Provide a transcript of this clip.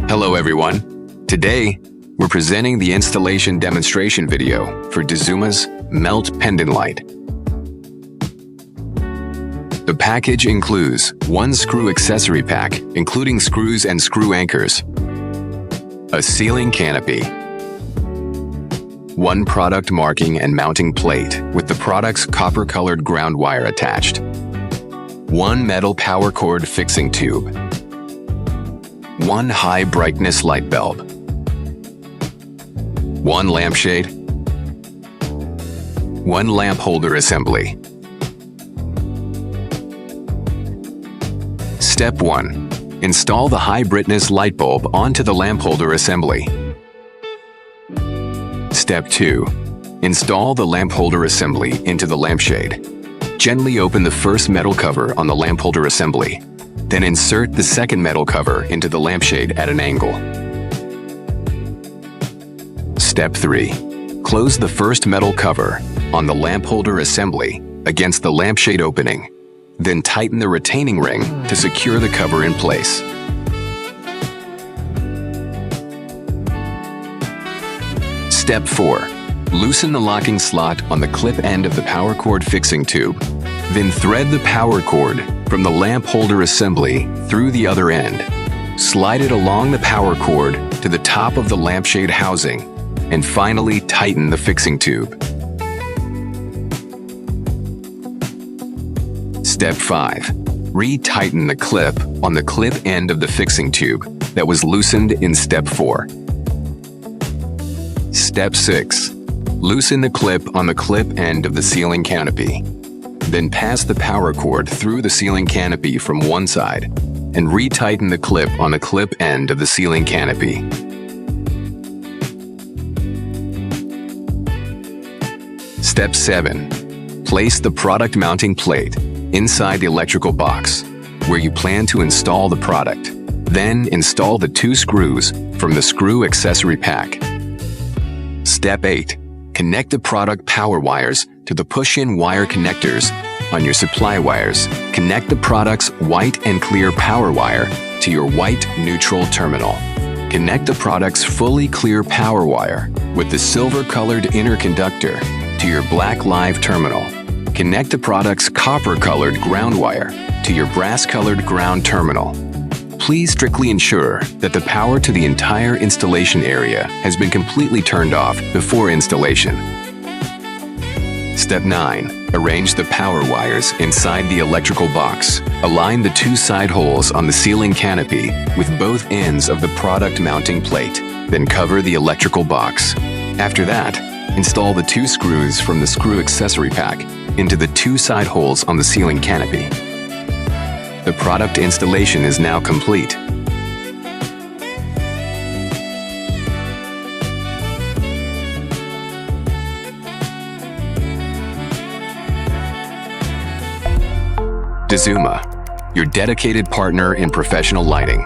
Hello everyone. Today, we're presenting the installation demonstration video for Dazuma's Melt Pendant Light. The package includes one screw accessory pack, including screws and screw anchors, a ceiling canopy, one product marking and mounting plate with the product's copper-colored ground wire attached, one metal power cord fixing tube, one high brightness light bulb, one lampshade, one lamp holder assembly. Step 1. Install the high brightness light bulb onto the lamp holder assembly. Step 2. Install the lamp holder assembly into the lampshade. Gently open the first metal cover on the lamp holder assembly. Then insert the second metal cover into the lampshade at an angle. Step 3. Close the first metal cover on the lamp holder assembly against the lampshade opening. Then tighten the retaining ring to secure the cover in place. Step 4. Loosen the locking slot on the clip end of the power cord fixing tube. Then thread the power cord from the lamp holder assembly through the other end. Slide it along the power cord to the top of the lampshade housing, and finally tighten the fixing tube. Step 5. Re-tighten the clip on the clip end of the fixing tube that was loosened in Step 4. Step 6. Loosen the clip on the clip end of the ceiling canopy. Then pass the power cord through the ceiling canopy from one side and re-tighten the clip on the clip end of the ceiling canopy. Step 7. Place the product mounting plate inside the electrical box where you plan to install the product. Then install the 2 screws from the screw accessory pack. Step 8. Connect the product power wires to the push-in wire connectors on your supply wires. Connect the product's white and clear power wire to your white neutral terminal. Connect the product's fully clear power wire with the silver-colored inner conductor to your black live terminal. Connect the product's copper-colored ground wire to your brass-colored ground terminal. Please strictly ensure that the power to the entire installation area has been completely turned off before installation. Step 9. Arrange the power wires inside the electrical box. Align the 2 side holes on the ceiling canopy with both ends of the product mounting plate. Then cover the electrical box. After that, install the 2 screws from the screw accessory pack into the 2 side holes on the ceiling canopy. The product installation is now complete. Dazuma, your dedicated partner in professional lighting.